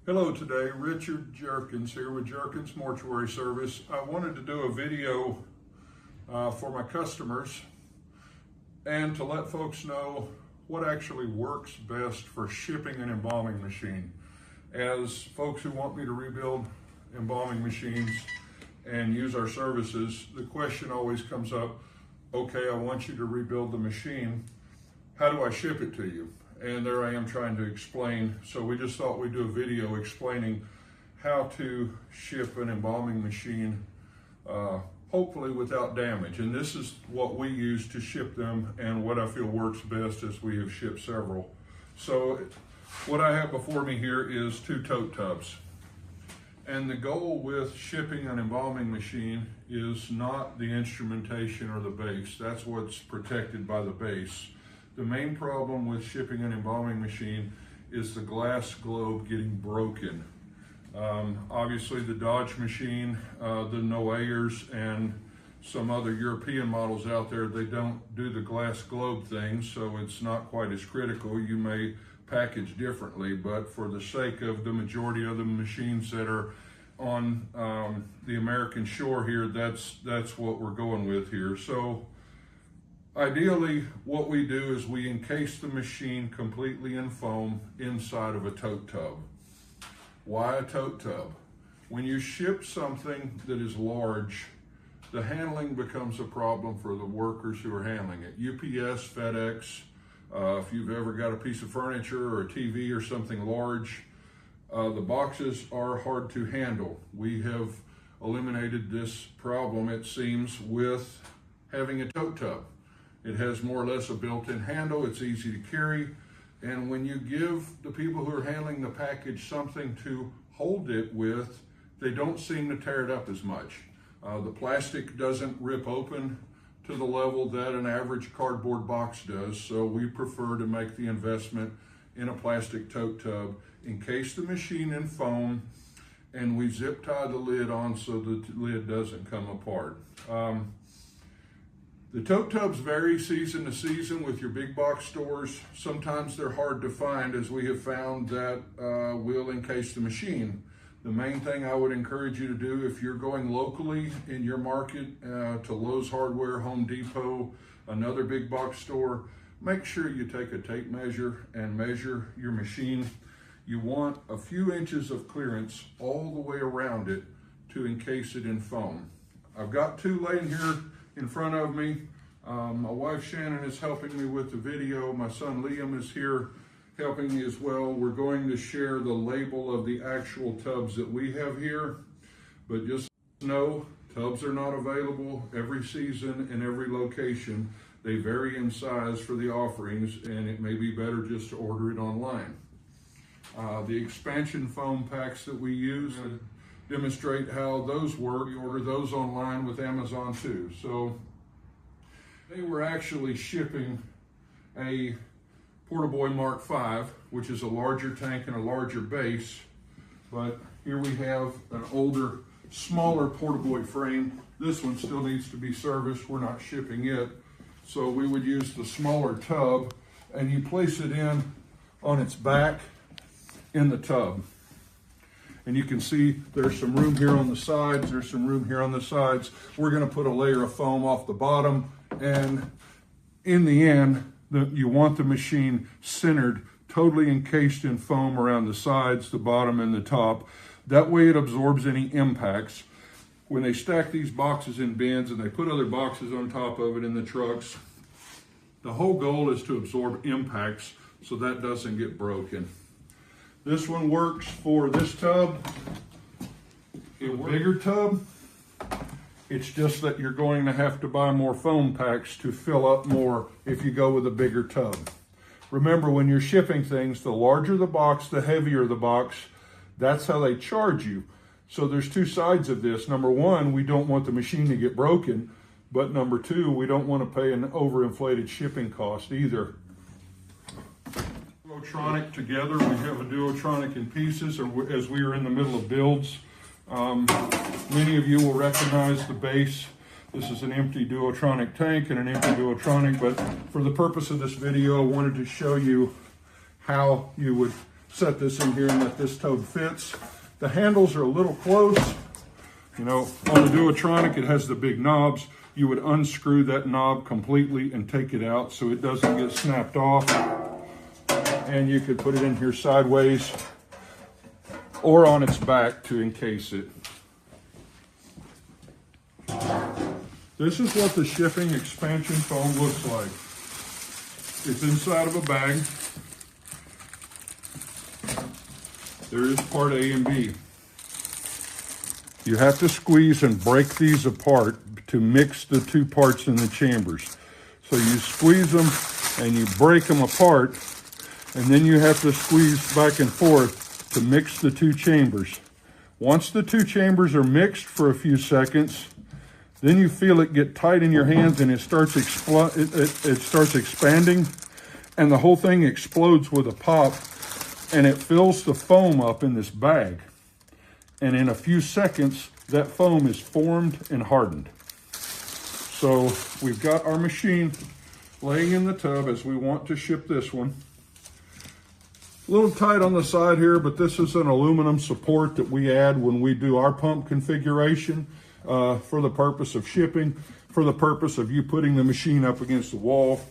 Hello today, Richard Jerkins here with Jerkins Mortuary Service. I wanted to do a video for my customers and to let folks know what actually works best for shipping an embalming machine. As folks who want me to rebuild embalming machines and use our services, the question always comes up, okay, I want you to rebuild the machine. How do I ship it to you? And there I am trying to explain. So we just thought we'd do a video explaining how to ship an embalming machine, hopefully without damage. And this is what we use to ship them and what I feel works best, as we have shipped several. So what I have before me here is 2 tote tubs. And the goal with shipping an embalming machine is not the instrumentation or the base. That's what's protected by the base. The main problem with shipping an embalming machine is the glass globe getting broken. Obviously the Dodge machine, the Noayers, and some other European models out there, they don't do the glass globe thing, so it's not quite as critical. You may package differently, but for the sake of the majority of the machines that are on the American shore here, that's what we're going with here. So ideally, what we do is we encase the machine completely in foam inside of a tote tub. Why a tote tub? When you ship something that is large, the handling becomes a problem for the workers who are handling it. UPS, FedEx, if you've ever got a piece of furniture or a TV or something large, the boxes are hard to handle. We have eliminated this problem, it seems, with having a tote tub. It has more or less a built-in handle, it's easy to carry, and when you give the people who are handling the package something to hold it with, they don't seem to tear it up as much. The plastic doesn't rip open to the level that an average cardboard box does, so we prefer to make the investment in a plastic tote tub, encase the machine in foam, and we zip tie the lid on so the lid doesn't come apart. The tote tubs vary season to season with your big box stores. Sometimes they're hard to find, as we have found that we'll encase the machine. The main thing I would encourage you to do, if you're going locally in your market to Lowe's Hardware, Home Depot, another big box store, make sure you take a tape measure and measure your machine. You want a few inches of clearance all the way around it to encase it in foam. I've got 2 laying here in front of me. My wife Shannon is helping me with the video. My son Liam is here helping me as well. We're going to share the label of the actual tubs that we have here, but just know tubs are not available every season in every location. They vary in size for the offerings, and it may be better just to order it online. The expansion foam packs that we use demonstrate how those work. You order those online with Amazon too. So they were actually shipping a Portaboy Mark V, which is a larger tank and a larger base. But here we have an older, smaller Portaboy frame. This one still needs to be serviced. We're not shipping it. So we would use the smaller tub, and you place it in on its back in the tub. And you can see there's some room here on the sides, there's some room here on the sides. We're gonna put a layer of foam off the bottom, and in the end, you want the machine centered, totally encased in foam around the sides, the bottom, and the top. That way it absorbs any impacts. When they stack these boxes in bins and they put other boxes on top of it in the trucks, the whole goal is to absorb impacts so that doesn't get broken. This one works for this tub. A bigger tub, it's just that you're going to have to buy more foam packs to fill up more if you go with a bigger tub. Remember, when you're shipping things, the larger the box, the heavier the box. That's how they charge you. So there's 2 sides of this. Number 1, we don't want the machine to get broken, but number 2, we don't want to pay an overinflated shipping cost either. Duotronic together, we have a Duotronic in pieces, or as we are in the middle of builds. Many of you will recognize the base. This is an empty Duotronic tank and an empty Duotronic, but for the purpose of this video, I wanted to show you how you would set this in here and let this toe fits. The handles are a little close. You know, on the Duotronic, it has the big knobs. You would unscrew that knob completely and take it out so it doesn't get snapped off. And you could put it in here sideways or on its back to encase it. This is what the shipping expansion foam looks like. It's inside of a bag. There is part A and B. You have to squeeze and break these apart to mix the two parts in the chambers. So you squeeze them and you break them apart, and then you have to squeeze back and forth to mix the two chambers. Once the two chambers are mixed for a few seconds, then you feel it get tight in your hands and it starts expanding, and the whole thing explodes with a pop, and it fills the foam up in this bag. And in a few seconds, that foam is formed and hardened. So we've got our machine laying in the tub as we want to ship this one. A little tight on the side here, but this is an aluminum support that we add when we do our pump configuration for the purpose of shipping, for the purpose of you putting the machine up against the wall.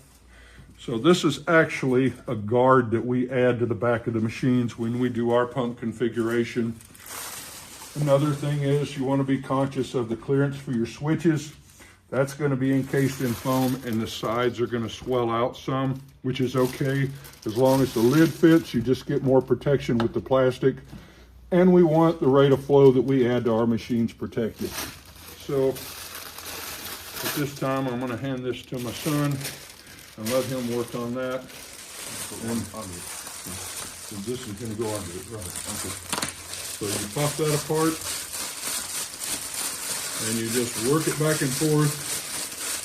So this is actually a guard that we add to the back of the machines when we do our pump configuration. Another thing is you want to be conscious of the clearance for your switches. That's going to be encased in foam, and the sides are going to swell out some, which is okay. As long as the lid fits, you just get more protection with the plastic. And we want the rate of flow that we add to our machines protected. So at this time, I'm going to hand this to my son and let him work on that. And this is going to go under it, right? Okay. So you pop that apart, and you just work it back and forth,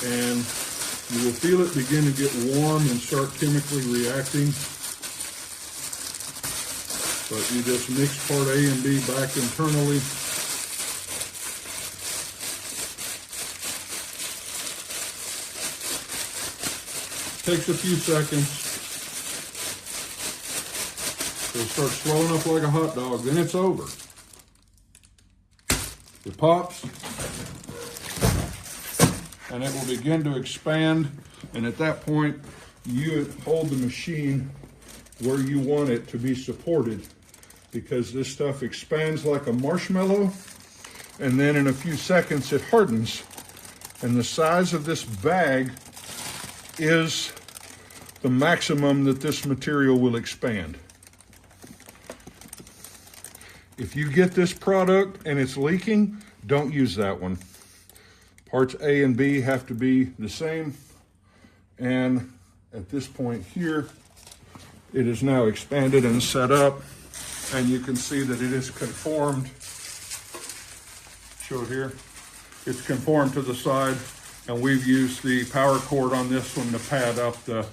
and you will feel it begin to get warm and start chemically reacting. But you just mix part A and B back internally. Takes a few seconds. It'll start swelling up like a hot dog, then it's over. It pops, and it will begin to expand, and at that point, you hold the machine where you want it to be supported, because this stuff expands like a marshmallow, and then in a few seconds it hardens, and the size of this bag is the maximum that this material will expand. If you get this product and it's leaking, don't use that one. Parts A and B have to be the same. And at this point here, it is now expanded and set up. And you can see that it is conformed. Show it here. It's conformed to the side. And we've used the power cord on this one to pad up the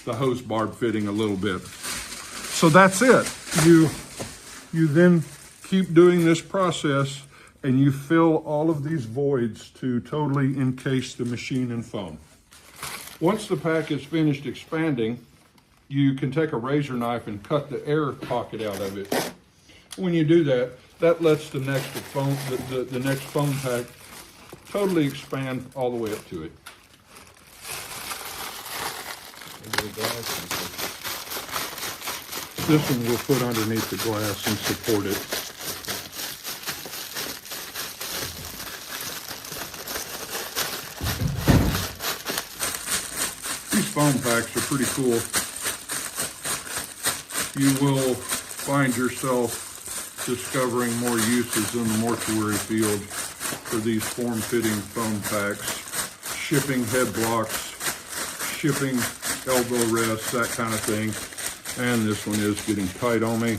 hose barb fitting a little bit. So that's it. You then keep doing this process, and you fill all of these voids to totally encase the machine in foam. Once the pack is finished expanding, you can take a razor knife and cut the air pocket out of it. When you do that, that lets the next foam, the next foam pack totally expand all the way up to it. This one we'll put underneath the glass and support it. These foam packs are pretty cool. You will find yourself discovering more uses in the mortuary field for these form-fitting foam packs, shipping head blocks, shipping elbow rests, that kind of thing. And this one is getting tight on me.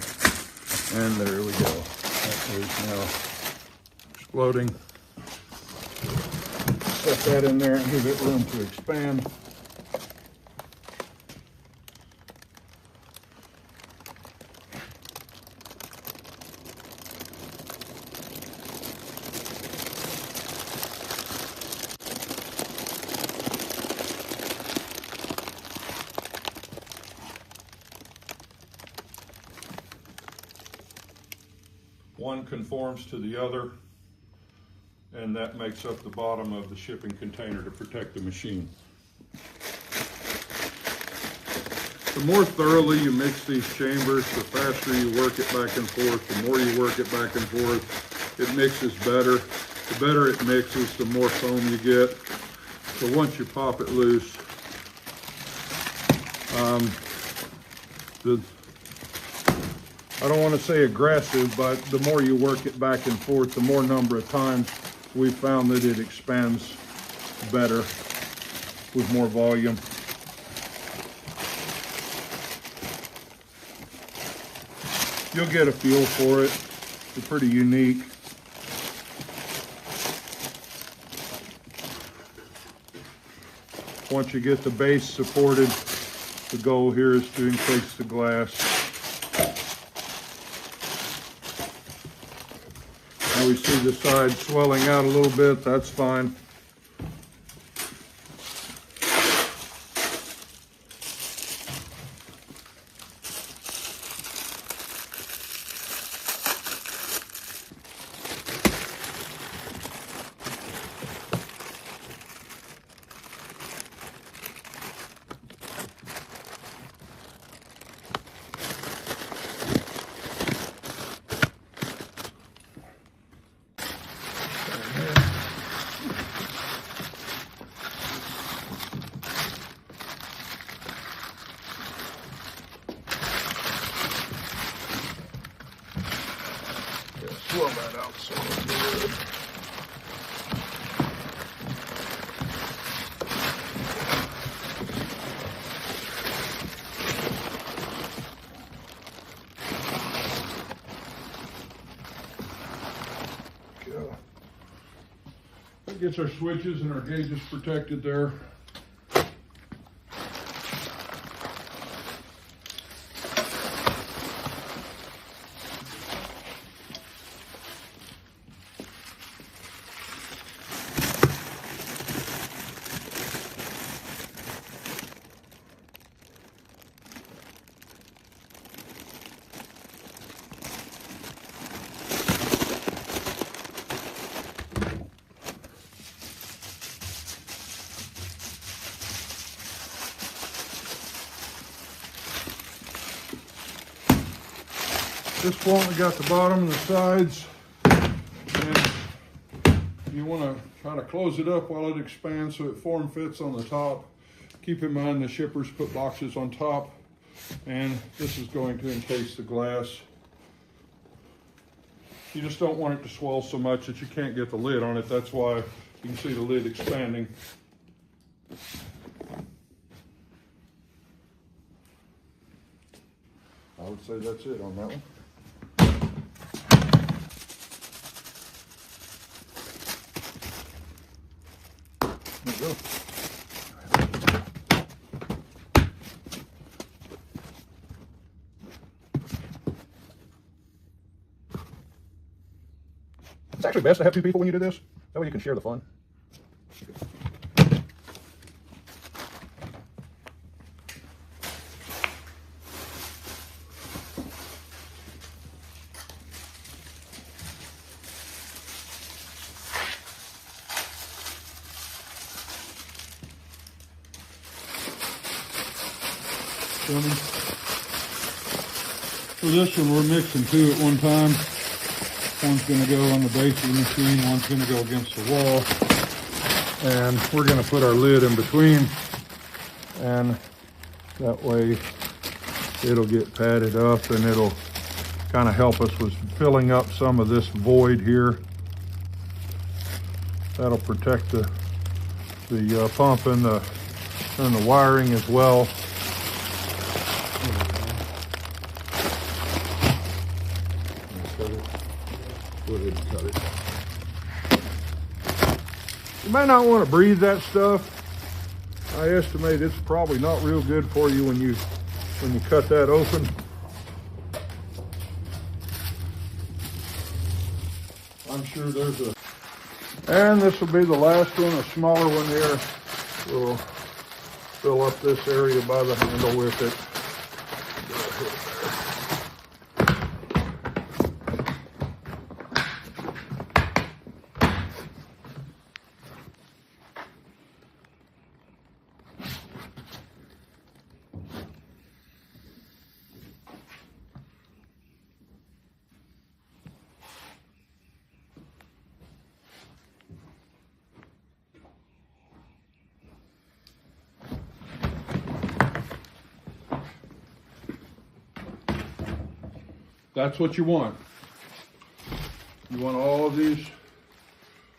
And there we go. That is now exploding. Set that in there and give it room to expand. One conforms to the other, and that makes up the bottom of the shipping container to protect the machine. The more thoroughly you mix these chambers, the faster you work it back and forth. The more you work it back and forth, it mixes better. The better it mixes, the more foam you get. So once you pop it loose, I don't want to say aggressive, but the more you work it back and forth, the more number of times we've found that it expands better with more volume. You'll get a feel for it. It's pretty unique. Once you get the base supported, the goal here is to encase the glass. Now we see the side swelling out a little bit, that's fine. Swell that out so good. Go. That gets our switches and our gauges protected there. This point we got the bottom and the sides, and you want to try to close it up while it expands so it form fits on the top. Keep in mind the shippers put boxes on top, and this is going to encase the glass. You just don't want it to swell so much that you can't get the lid on it. That's why you can see the lid expanding. I would say that's it on that one. There we go. It's actually best to have two people when you do this. That way you can share the fun. For this one, we're mixing two at one time. One's going to go on the base of the machine, one's going to go against the wall. And we're going to put our lid in between, and that way it'll get padded up and it'll kind of help us with filling up some of this void here. That'll protect the pump and the wiring as well. Go ahead and cut it. You might not want to breathe that stuff. I estimate it's probably not real good for you when you cut that open. I'm sure there's a, and this will be the last one, a smaller one here. We'll fill up this area by the handle with it. That's what you want. You want all of these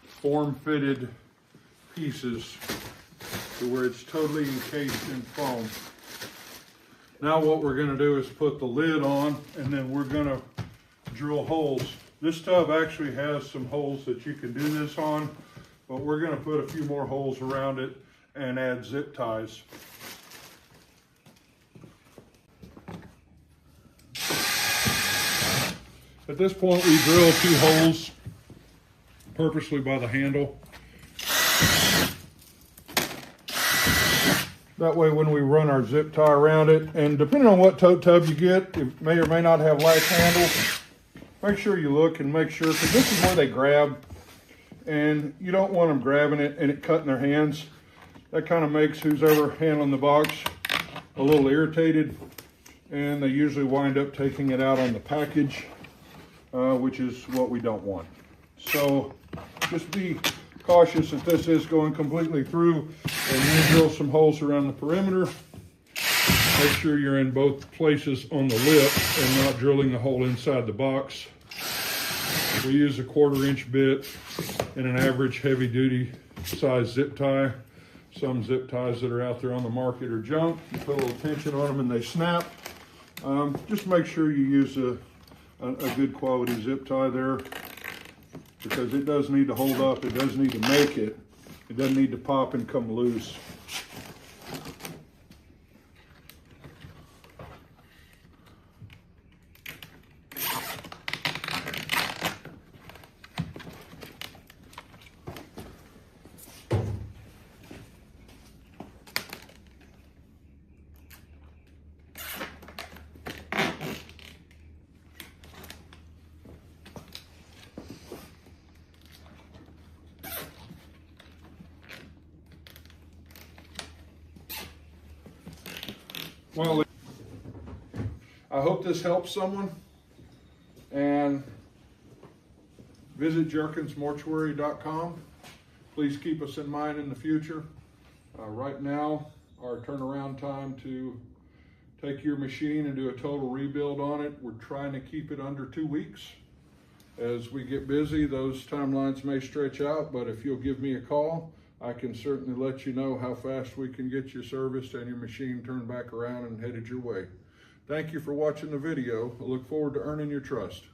form-fitted pieces to where it's totally encased in foam. Now what we're going to do is put the lid on, and then we're going to drill holes. This tub actually has some holes that you can do this on, but we're going to put a few more holes around it and add zip ties. At this point, we drill 2 holes purposely by the handle. That way when we run our zip tie around it, and depending on what tote tub you get, it may or may not have latch handles. Make sure you look and make sure, because this is where they grab, and you don't want them grabbing it and it cutting their hands. That kind of makes who's ever handling the box a little irritated, and they usually wind up taking it out on the package, which is what we don't want. So just be cautious that this is going completely through, and you drill some holes around the perimeter. Make sure you're in both places on the lip and not drilling the hole inside the box. We use a 1/4-inch bit and an average heavy-duty size zip tie. Some zip ties that are out there on the market are junk. You put a little tension on them and they snap. Just make sure you use a good quality zip tie there, because it does need to hold up. It does need to make it. It doesn't need to pop and come loose. Well, I hope this helps someone, and visit jerkinsmortuary.com. Please keep us in mind in the future. Right now, our turnaround time to take your machine and do a total rebuild on it, we're trying to keep it under 2 weeks. As we get busy, those timelines may stretch out, but if you'll give me a call, I can certainly let you know how fast we can get you serviced and your machine turned back around and headed your way. Thank you for watching the video. I look forward to earning your trust.